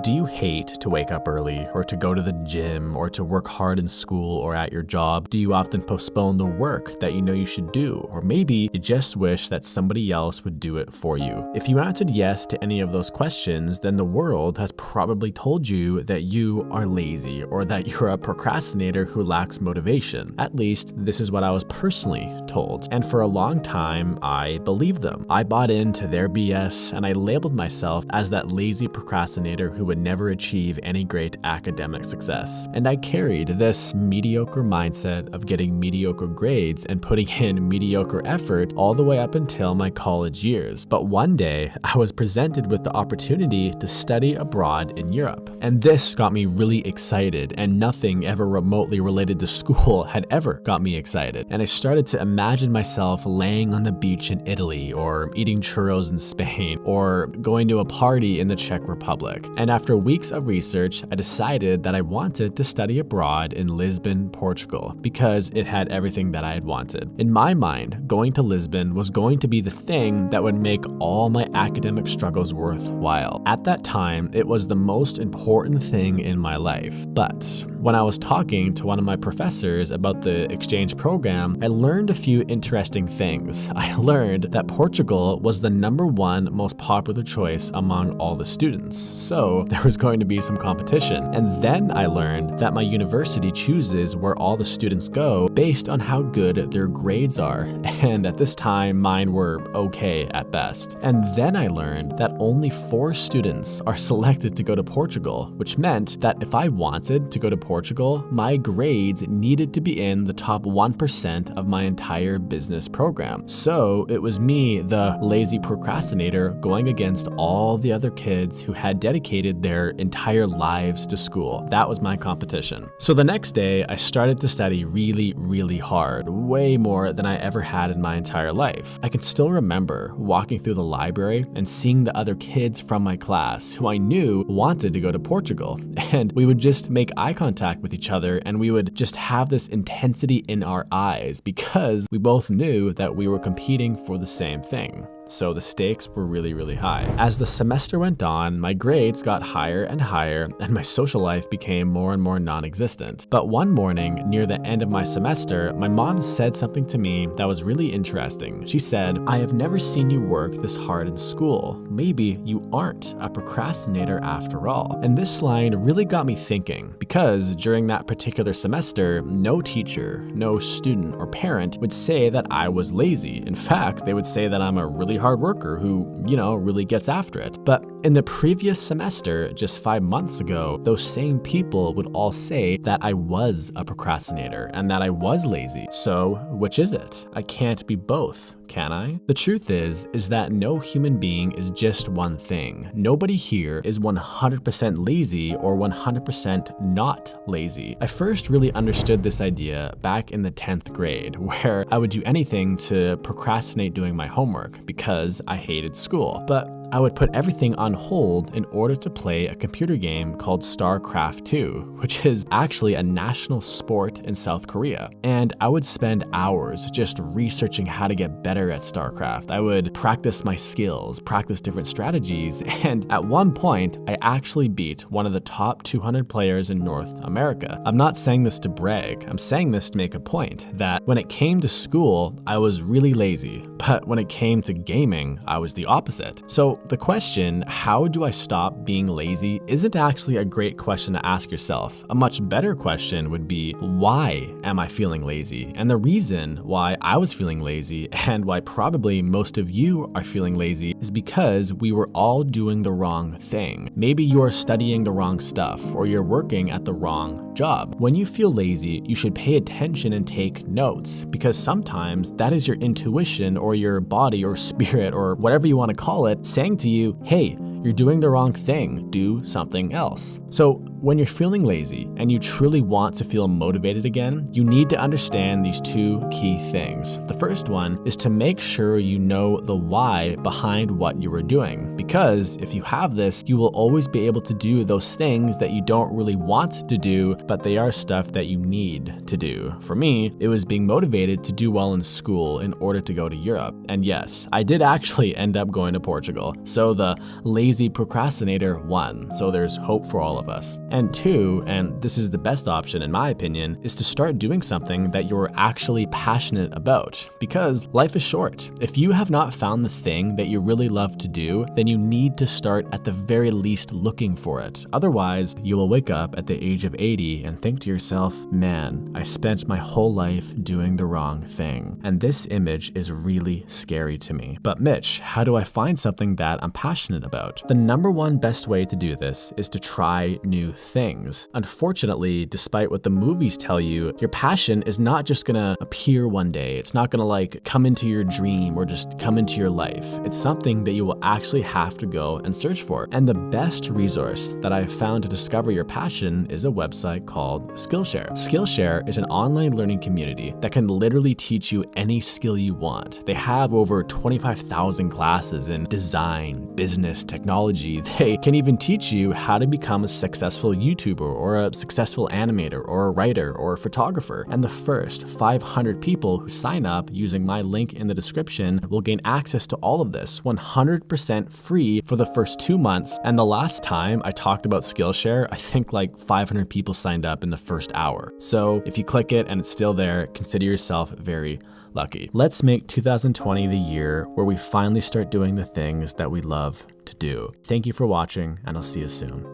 Do you hate to wake up early or to go to the gym or to work hard in school or at your job? Do you often postpone the work that you know you should do? Or maybe you just wish that somebody else would do it for you? If you answered yes to any of those questions, then the world has probably told you that you are lazy or that you're a procrastinator who lacks motivation. At least this is what I was personally told. And for a long time, I believed them. I bought into their BS and I labeled myself as that lazy procrastinator who would never achieve any great academic success. And I carried this mediocre mindset of getting mediocre grades and putting in mediocre effort all the way up until my college years. But one day, I was presented with the opportunity to study abroad in Europe. And this got me really excited, and nothing ever remotely related to school had ever got me excited. And I started to imagine myself laying on the beach in Italy, or eating churros in Spain, or going to a party in the Czech Republic. And after weeks of research, I decided that I wanted to study abroad in Lisbon, Portugal, because it had everything that I had wanted. In my mind, going to Lisbon was going to be the thing that would make all my academic struggles worthwhile. At that time, it was the most important thing in my life. But when I was talking to one of my professors about the exchange program, I learned a few interesting things. I learned that Portugal was the #1 most popular choice among all the students. So there was going to be some competition. And then I learned that my university chooses where all the students go based on how good their grades are. And at this time, mine were okay at best. And then I learned that only 4 students are selected to go to Portugal, which meant that if I wanted to go to Portugal, my grades needed to be in the top 1% of my entire business program. So it was me, the lazy procrastinator, going against all the other kids who had dedicated their entire lives to school. That was my competition. So the next day, I started to study really hard, way more than I ever had in my entire life. I can still remember walking through the library and seeing the other kids from my class who I knew wanted to go to Portugal. And we would just make eye contact with each other and we would just have this intensity in our eyes because we both knew that we were competing for the same thing. So the stakes were really high. As the semester went on, my grades got higher and higher, and my social life became more and more non-existent. But one morning, near the end of my semester, my mom said something to me that was really interesting. She said, "I have never seen you work this hard in school. Maybe you aren't a procrastinator after all." And this line really got me thinking, because during that particular semester, no teacher, no student or parent would say that I was lazy. In fact, they would say that I'm a really hard worker who, really gets after it. But in the previous semester, just 5 months ago, those same people would all say that I was a procrastinator and that I was lazy. So which is it? I can't be both, can I? The truth is that no human being is just one thing. Nobody here is 100% lazy or 100% not lazy. I first really understood this idea back in the 10th grade, where I would do anything to procrastinate doing my homework because I hated school. But I would put everything on hold in order to play a computer game called StarCraft 2, which is actually a national sport in South Korea. And I would spend hours just researching how to get better at StarCraft. I would practice my skills, practice different strategies, and at one point, I actually beat one of the top 200 players in North America. I'm not saying this to brag, I'm saying this to make a point that when it came to school, I was really lazy, but when it came to gaming, I was the opposite. So the question, how do I stop being lazy, isn't actually a great question to ask yourself. A much better question would be, why am I feeling lazy? And the reason why I was feeling lazy, and why probably most of you are feeling lazy, is because we were all doing the wrong thing. Maybe you're studying the wrong stuff, or you're working at the wrong job. When you feel lazy, you should pay attention and take notes, because sometimes that is your intuition or your body or spirit or whatever you want to call it saying to you, hey, you're doing the wrong thing, do something else. So When you're feeling lazy and you truly want to feel motivated again, you need to understand these two key things. The first one is to make sure you know the why behind what you are doing, because if you have this, you will always be able to do those things that you don't really want to do, but they are stuff that you need to do. For me, it was being motivated to do well in school in order to go to Europe. And yes, I did actually end up going to Portugal. So the lazy procrastinator won. So there's hope for all of us. And two, and this is the best option in my opinion, is to start doing something that you're actually passionate about, because life is short. If you have not found the thing that you really love to do, then you need to start at the very least looking for it. Otherwise, you will wake up at the age of 80 and think to yourself, man, I spent my whole life doing the wrong thing. And this image is really scary to me. But Mitch, how do I find something that I'm passionate about? The number one best way to do this is to try new things. Unfortunately, despite what the movies tell you, your passion is not just gonna appear one day. It's not gonna like come into your dream or just come into your life. It's something that you will actually have to go and search for. And the best resource that I've found to discover your passion is a website called Skillshare. Skillshare is an online learning community that can literally teach you any skill you want. They have over 25,000 classes in design, business, technology. They can even teach you how to become a successful YouTuber or a successful animator or a writer or a photographer. And the first 500 people who sign up using my link in the description will gain access to all of this 100% free for the first 2 months. And the last time I talked about Skillshare, I think like 500 people signed up in the first hour. So if you click it and it's still there, consider yourself very lucky. Let's make 2020 the year where we finally start doing the things that we love to do. Thank you for watching, and I'll see you soon.